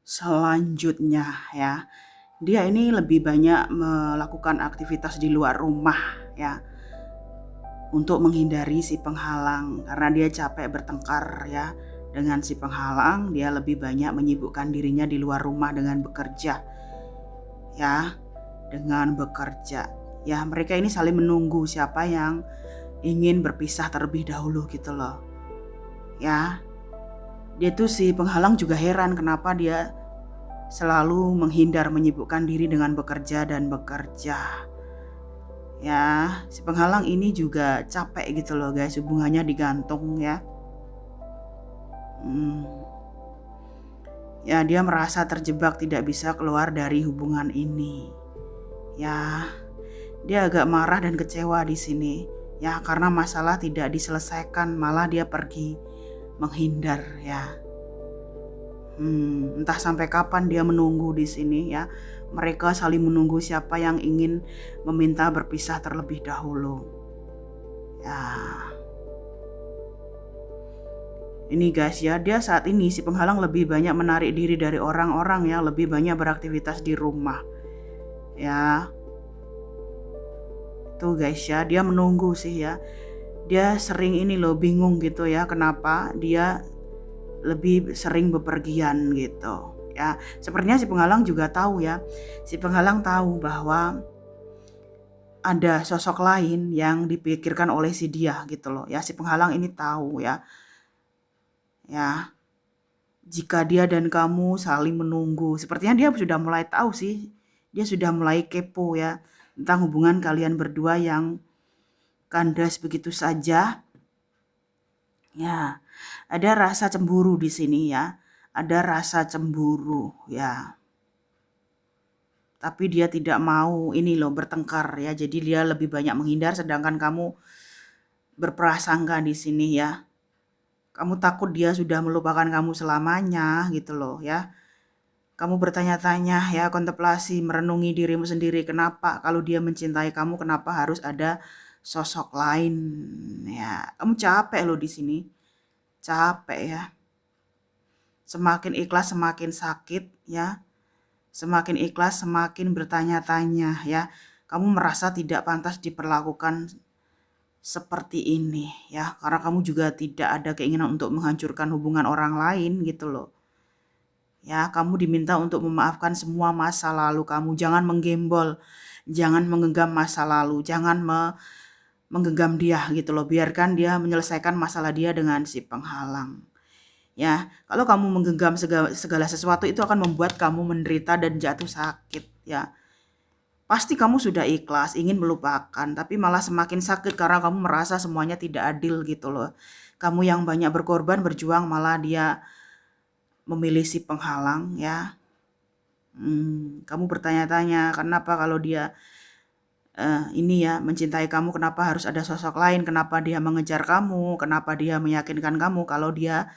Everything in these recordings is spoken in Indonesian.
Selanjutnya ya, dia ini lebih banyak melakukan aktivitas di luar rumah ya, untuk menghindari si penghalang. Karena dia capek bertengkar ya dengan si penghalang, dia lebih banyak menyibukkan dirinya di luar rumah dengan bekerja ya, dengan bekerja. Ya, mereka ini saling menunggu siapa yang ingin berpisah terlebih dahulu gitu loh. Ya, dia tuh si penghalang juga heran kenapa dia selalu menghindar menyibukkan diri dengan bekerja dan bekerja. Ya, si penghalang ini juga capek gitu loh guys, hubungannya digantung ya. Hmm, ya dia merasa terjebak tidak bisa keluar dari hubungan ini. Ya, dia agak marah dan kecewa di sini. Ya, karena masalah tidak diselesaikan, malah dia pergi menghindar ya. Entah sampai kapan dia menunggu di sini ya. Mereka saling menunggu siapa yang ingin meminta berpisah terlebih dahulu. Ya, ini guys ya, dia saat ini si penghalang lebih banyak menarik diri dari orang-orang ya, lebih banyak beraktivitas di rumah. Ya, tuh guys ya, dia menunggu sih ya. Dia sering ini loh bingung gitu ya, kenapa dia lebih sering bepergian gitu. Ya, sepertinya si penghalang juga tahu ya. Si penghalang tahu bahwa ada sosok lain yang dipikirkan oleh si dia gitu loh. Ya, si penghalang ini tahu ya. Ya, jika dia dan kamu saling menunggu, sepertinya dia sudah mulai tahu sih. Dia sudah mulai kepo ya tentang hubungan kalian berdua yang kandas begitu saja. Ya, ada rasa cemburu di sini ya. Ada rasa cemburu ya. Tapi dia tidak mau ini loh bertengkar ya. Jadi dia lebih banyak menghindar sedangkan kamu berprasangka di sini ya. Kamu takut dia sudah melupakan kamu selamanya gitu loh ya. Kamu bertanya-tanya ya, kontemplasi, merenungi dirimu sendiri. Kenapa kalau dia mencintai kamu, kenapa harus ada sosok lain ya. Kamu capek loh di sini. Capek ya. Semakin ikhlas semakin sakit ya. Semakin ikhlas semakin bertanya-tanya ya. Kamu merasa tidak pantas diperlakukan seperti ini ya. Karena kamu juga tidak ada keinginan untuk menghancurkan hubungan orang lain gitu loh. Ya, kamu diminta untuk memaafkan semua masa lalu kamu. Jangan menggembol, jangan menggenggam masa lalu, jangan menggenggam dia gitu loh. Biarkan dia menyelesaikan masalah dia dengan si penghalang. Ya, kalau kamu menggenggam segala sesuatu itu akan membuat kamu menderita dan jatuh sakit ya. Pasti kamu sudah ikhlas, ingin melupakan, tapi malah semakin sakit karena kamu merasa semuanya tidak adil gitu loh. Kamu yang banyak berkorban, berjuang, malah dia memilih si penghalang ya. Kamu bertanya-tanya kenapa kalau dia ini ya mencintai kamu, kenapa harus ada sosok lain, kenapa dia mengejar kamu, kenapa dia meyakinkan kamu kalau dia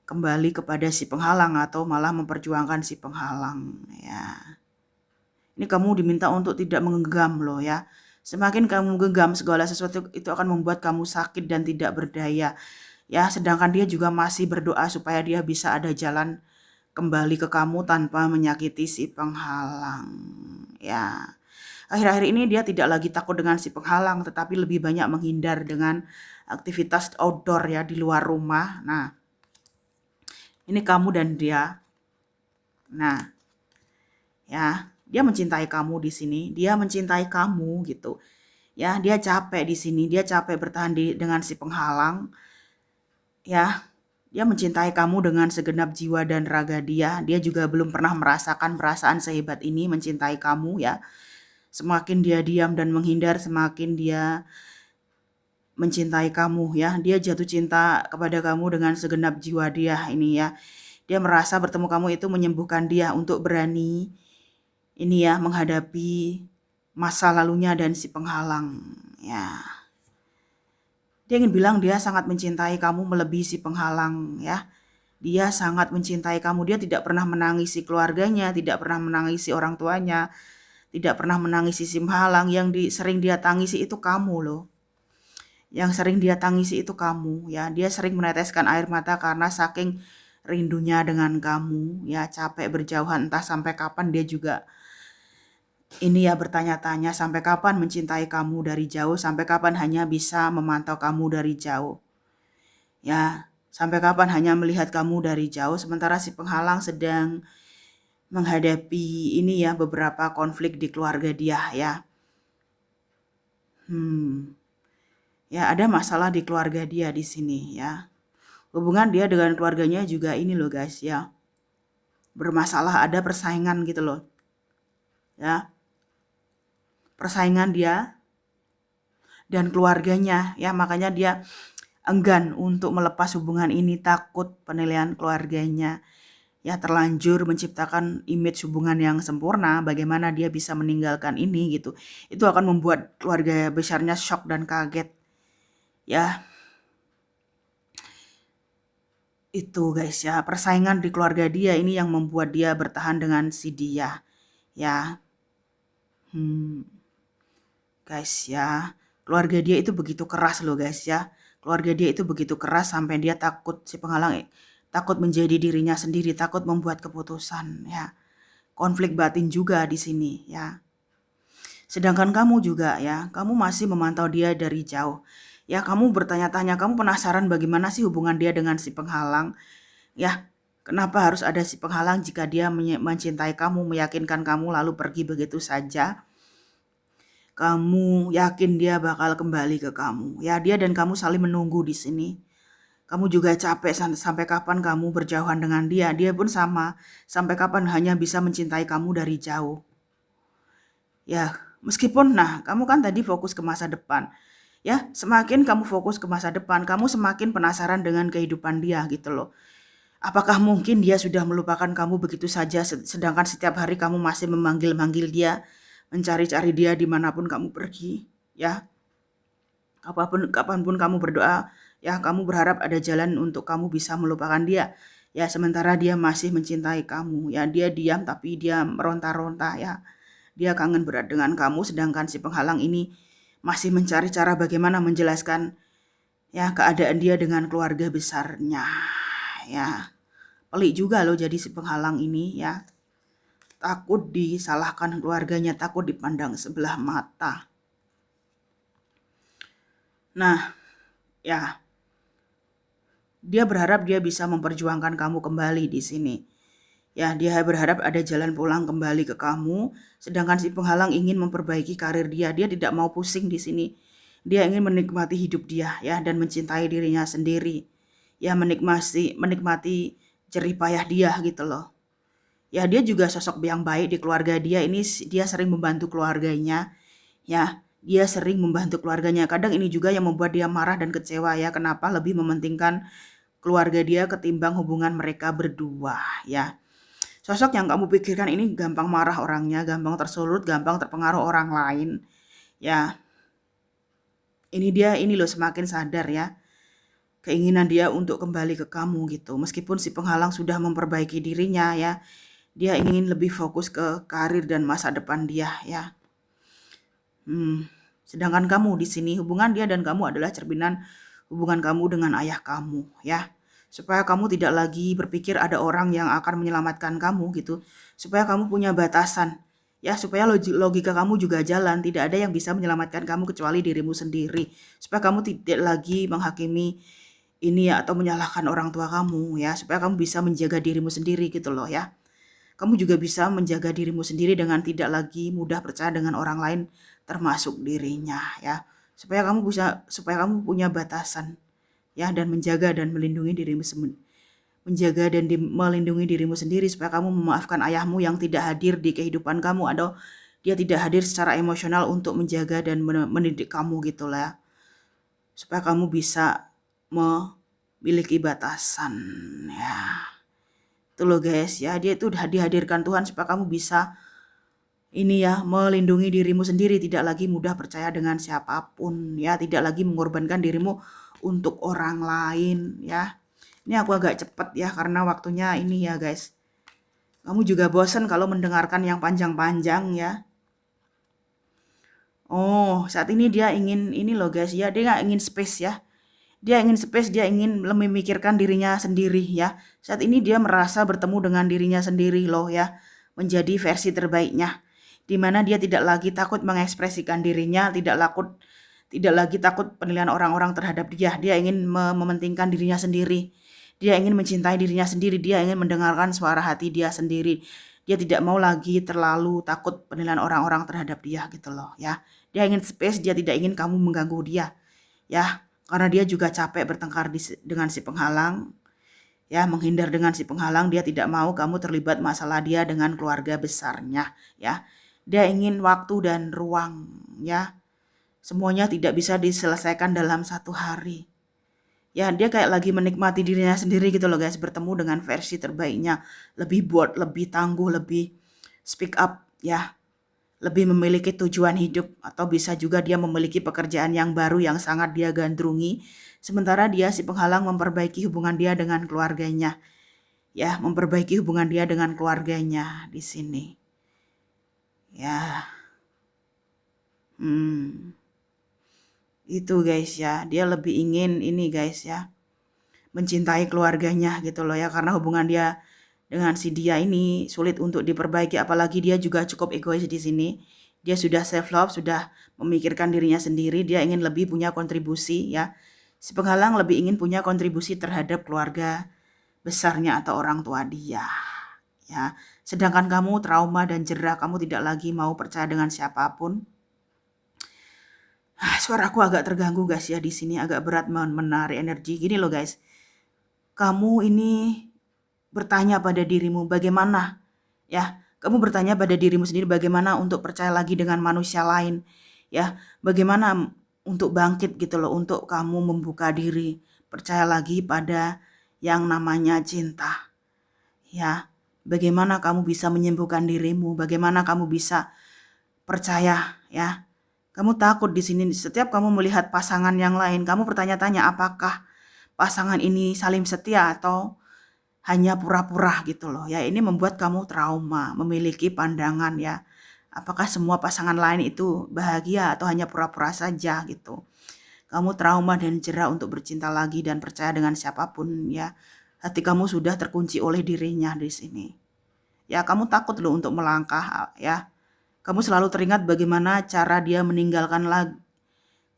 kembali kepada si penghalang atau malah memperjuangkan si penghalang ya. Ini kamu diminta untuk tidak menggenggam loh ya. Semakin kamu genggam segala sesuatu itu akan membuat kamu sakit dan tidak berdaya. Ya, sedangkan dia juga masih berdoa supaya dia bisa ada jalan kembali ke kamu tanpa menyakiti si penghalang. Ya. Akhir-akhir ini dia tidak lagi takut dengan si penghalang, tetapi lebih banyak menghindar dengan aktivitas outdoor ya di luar rumah. Nah, ini kamu dan dia. Nah, ya, dia mencintai kamu di sini. Dia mencintai kamu gitu. Ya, dia capek di sini. Dia capek bertahan dengan si penghalang. Ya, dia mencintai kamu dengan segenap jiwa dan raga dia. Dia juga belum pernah merasakan perasaan sehebat ini mencintai kamu ya. Semakin dia diam dan menghindar, semakin dia mencintai kamu ya. Dia jatuh cinta kepada kamu dengan segenap jiwa dia ini ya. Dia merasa bertemu kamu itu menyembuhkan dia untuk berani ini ya menghadapi masa lalunya dan si penghalang ya. Dia ingin bilang dia sangat mencintai kamu melebihi si penghalang ya. Dia sangat mencintai kamu. Dia tidak pernah menangisi keluarganya, tidak pernah menangisi orang tuanya, tidak pernah menangisi si penghalang. Yang sering dia tangisi itu kamu loh. Yang sering dia tangisi itu kamu ya. Dia sering meneteskan air mata karena saking rindunya dengan kamu, ya capek berjauhan, entah sampai kapan dia juga ini ya bertanya-tanya sampai kapan mencintai kamu dari jauh, sampai kapan hanya bisa memantau kamu dari jauh. Ya, sampai kapan hanya melihat kamu dari jauh sementara si penghalang sedang menghadapi ini ya beberapa konflik di keluarga dia ya. Hmm, ya ada masalah di keluarga dia di sini ya. Hubungan dia dengan keluarganya juga ini loh guys ya. Bermasalah, ada persaingan gitu loh. Ya, persaingan dia dan keluarganya ya, makanya dia enggan untuk melepas hubungan ini, takut penilaian keluarganya. Ya terlanjur menciptakan image hubungan yang sempurna, bagaimana dia bisa meninggalkan ini gitu. Itu akan membuat keluarga besarnya shock dan kaget. Ya, itu guys ya, persaingan di keluarga dia ini yang membuat dia bertahan dengan si dia. Ya, hmm, guys ya, keluarga dia itu begitu keras loh guys ya. Keluarga dia itu begitu keras sampai dia takut si penghalang takut menjadi dirinya sendiri, takut membuat keputusan ya. Konflik batin juga di sini ya. Sedangkan kamu juga ya, kamu masih memantau dia dari jauh. Ya, kamu bertanya-tanya, kamu penasaran bagaimana sih hubungan dia dengan si penghalang? Ya, kenapa harus ada si penghalang jika dia mencintai kamu, meyakinkan kamu lalu pergi begitu saja? Kamu yakin dia bakal kembali ke kamu. Ya, dia dan kamu saling menunggu di sini. Kamu juga capek sampai kapan kamu berjauhan dengan dia. Dia pun sama. Sampai kapan hanya bisa mencintai kamu dari jauh. Ya, meskipun kamu kan tadi fokus ke masa depan. Ya, semakin kamu fokus ke masa depan, kamu semakin penasaran dengan kehidupan dia gitu loh. Apakah mungkin dia sudah melupakan kamu begitu saja sedangkan setiap hari kamu masih memanggil-manggil dia, mencari-cari dia dimanapun kamu pergi, ya. Kapanpun kamu berdoa, ya kamu berharap ada jalan untuk kamu bisa melupakan dia. Ya, sementara dia masih mencintai kamu, ya dia diam tapi dia meronta-ronta ya. Dia kangen berat dengan kamu sedangkan si penghalang ini masih mencari cara bagaimana menjelaskan ya keadaan dia dengan keluarga besarnya. Ya, pelik juga loh jadi si penghalang ini ya. Takut disalahkan keluarganya, takut dipandang sebelah mata. Nah, ya, dia berharap dia bisa memperjuangkan kamu kembali di sini. Ya, dia berharap ada jalan pulang kembali ke kamu, sedangkan si penghalang ingin memperbaiki karir dia. Dia tidak mau pusing di sini. Dia ingin menikmati hidup dia ya dan mencintai dirinya sendiri. Ya, menikmati jerih payah dia gitu loh. Ya, dia juga sosok yang baik di keluarga dia. Ini dia sering membantu keluarganya. Ya, dia sering membantu keluarganya. Kadang ini juga yang membuat dia marah dan kecewa ya. Kenapa lebih mementingkan keluarga dia ketimbang hubungan mereka berdua ya. Sosok yang kamu pikirkan ini gampang marah orangnya, gampang tersulut, gampang terpengaruh orang lain. Ya, ini loh semakin sadar ya. Keinginan dia untuk kembali ke kamu gitu. Meskipun si penghalang sudah memperbaiki dirinya ya. Dia ingin lebih fokus ke karir dan masa depan dia ya. Sedangkan kamu di sini hubungan dia dan kamu adalah cerminan hubungan kamu dengan ayah kamu ya. Supaya kamu tidak lagi berpikir ada orang yang akan menyelamatkan kamu gitu. Supaya kamu punya batasan. Ya, supaya logika kamu juga jalan. Tidak ada yang bisa menyelamatkan kamu kecuali dirimu sendiri. Supaya kamu tidak lagi menghakimi ini ya atau menyalahkan orang tua kamu ya. Supaya kamu bisa menjaga dirimu sendiri gitu loh ya. Kamu juga bisa menjaga dirimu sendiri dengan tidak lagi mudah percaya dengan orang lain termasuk dirinya ya. Supaya kamu punya batasan ya dan menjaga dan melindungi dirimu sendiri. Melindungi dirimu sendiri supaya kamu memaafkan ayahmu yang tidak hadir di kehidupan kamu atau dia tidak hadir secara emosional untuk menjaga dan mendidik kamu gitu lah ya. Supaya kamu bisa memiliki batasan ya. Itu loh guys ya, dia itu dihadirkan Tuhan supaya kamu bisa ini ya melindungi dirimu sendiri, tidak lagi mudah percaya dengan siapapun ya, tidak lagi mengorbankan dirimu untuk orang lain ya. Ini aku agak cepet ya karena waktunya ini ya guys. Kamu juga bosan kalau mendengarkan yang panjang-panjang ya. Oh, saat ini dia ingin ini loh guys ya, dia nggak ingin space ya. Dia ingin space, dia ingin memikirkan dirinya sendiri ya. Saat ini dia merasa bertemu dengan dirinya sendiri loh ya, menjadi versi terbaiknya. Di mana dia tidak lagi takut mengekspresikan dirinya, tidak lagi takut penilaian orang-orang terhadap dia. Dia ingin mementingkan dirinya sendiri. Dia ingin mencintai dirinya sendiri, dia ingin mendengarkan suara hati dia sendiri. Dia tidak mau lagi terlalu takut penilaian orang-orang terhadap dia gitu loh ya. Dia ingin space, dia tidak ingin kamu mengganggu dia ya. Karena dia juga capek bertengkar dengan si penghalang ya, menghindar dengan si penghalang. Dia tidak mau kamu terlibat masalah dia dengan keluarga besarnya ya. Dia ingin waktu dan ruang ya. Semuanya tidak bisa diselesaikan dalam satu hari. Ya, dia kayak lagi menikmati dirinya sendiri gitu loh guys, bertemu dengan versi terbaiknya, lebih bold, lebih tangguh, lebih speak up ya, lebih memiliki tujuan hidup, atau bisa juga dia memiliki pekerjaan yang baru yang sangat dia gandrungi, sementara dia si penghalang memperbaiki hubungan dia dengan keluarganya. Ya, memperbaiki hubungan dia dengan keluarganya di sini. Ya. Itu guys ya, dia lebih ingin ini guys ya, mencintai keluarganya gitu loh ya, karena hubungan dia dengan si dia ini sulit untuk diperbaiki, apalagi dia juga cukup egois di sini. Dia sudah self love, sudah memikirkan dirinya sendiri, dia ingin lebih punya kontribusi ya. Si penghalang lebih ingin punya kontribusi terhadap keluarga besarnya atau orang tua dia ya. Sedangkan kamu trauma dan jera, kamu tidak lagi mau percaya dengan siapapun. Suara aku agak terganggu guys ya di sini, agak berat menarik energi. Gini loh guys, kamu ini bertanya pada dirimu bagaimana ya. Kamu bertanya pada dirimu sendiri bagaimana untuk percaya lagi dengan manusia lain ya. Bagaimana untuk bangkit gitu loh, untuk kamu membuka diri, percaya lagi pada yang namanya cinta ya. Bagaimana kamu bisa menyembuhkan dirimu, bagaimana kamu bisa percaya ya. Kamu takut di sini, setiap kamu melihat pasangan yang lain, kamu bertanya-tanya apakah pasangan ini saling setia atau hanya pura-pura gitu loh ya. Ini membuat kamu trauma, memiliki pandangan ya, apakah semua pasangan lain itu bahagia atau hanya pura-pura saja gitu. Kamu trauma dan jera untuk bercinta lagi dan percaya dengan siapapun ya. Hati kamu sudah terkunci oleh dirinya di sini. Ya, kamu takut loh untuk melangkah ya. Kamu selalu teringat bagaimana cara dia meninggalkan lagi.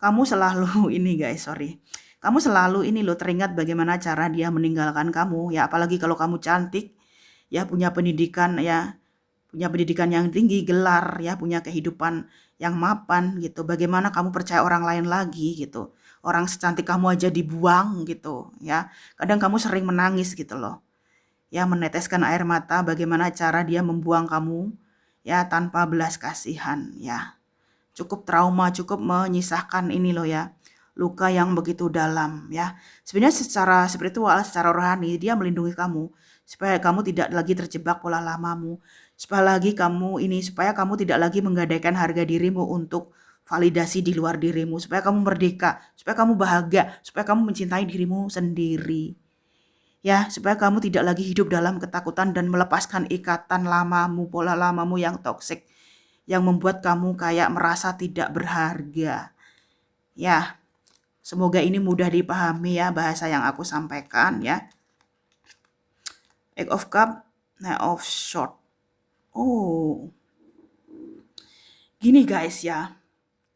Kamu selalu ini guys, sorry. Kamu selalu ini loh teringat bagaimana cara dia meninggalkan kamu ya, apalagi kalau kamu cantik ya, punya pendidikan ya, punya pendidikan yang tinggi, gelar ya, punya kehidupan yang mapan gitu. Bagaimana kamu percaya orang lain lagi gitu. Orang secantik kamu aja dibuang gitu ya. Kadang kamu sering menangis gitu loh. Ya, meneteskan air mata bagaimana cara dia membuang kamu ya tanpa belas kasihan ya. Cukup trauma, cukup menyisahkan ini loh ya, luka yang begitu dalam ya. Sebenarnya secara spiritual, secara rohani dia melindungi kamu supaya kamu tidak lagi terjebak pola lamamu, supaya kamu tidak lagi menggadaikan harga dirimu untuk validasi di luar dirimu, supaya kamu merdeka, supaya kamu bahagia, supaya kamu mencintai dirimu sendiri. Ya, supaya kamu tidak lagi hidup dalam ketakutan dan melepaskan ikatan lamamu, pola lamamu yang toksik, yang membuat kamu kayak merasa tidak berharga. Ya, semoga ini mudah dipahami ya bahasa yang aku sampaikan ya. Eight of Cup, Knight of Sword. Oh, gini guys ya.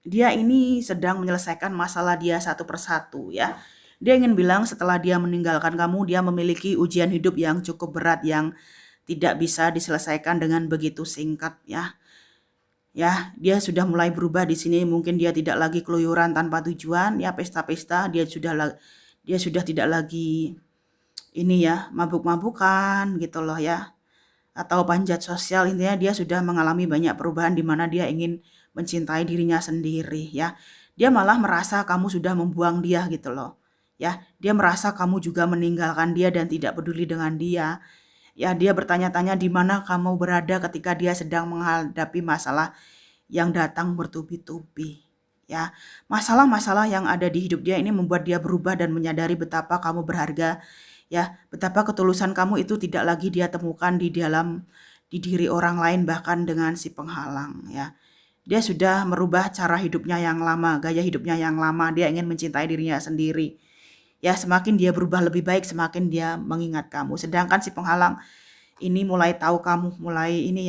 Dia ini sedang menyelesaikan masalah dia satu persatu ya. Dia ingin bilang setelah dia meninggalkan kamu, dia memiliki ujian hidup yang cukup berat yang tidak bisa diselesaikan dengan begitu singkat ya. Ya, dia sudah mulai berubah di sini. Mungkin dia tidak lagi keluyuran tanpa tujuan, ya pesta-pesta. Dia sudah tidak lagi ini ya, mabuk-mabukan gitu loh ya. Atau panjat sosial, intinya dia sudah mengalami banyak perubahan di mana dia ingin mencintai dirinya sendiri ya. Dia malah merasa kamu sudah membuang dia gitu loh. Ya, dia merasa kamu juga meninggalkan dia dan tidak peduli dengan dia. Ya, dia bertanya-tanya di mana kamu berada ketika dia sedang menghadapi masalah yang datang bertubi-tubi. Ya, masalah-masalah yang ada di hidup dia ini membuat dia berubah dan menyadari betapa kamu berharga. Ya, betapa ketulusan kamu itu tidak lagi dia temukan di diri orang lain, bahkan dengan si penghalang ya. Dia sudah merubah cara hidupnya yang lama, gaya hidupnya yang lama. Dia ingin mencintai dirinya sendiri. Ya, semakin dia berubah lebih baik, semakin dia mengingat kamu. Sedangkan si penghalang ini mulai tahu kamu, mulai ini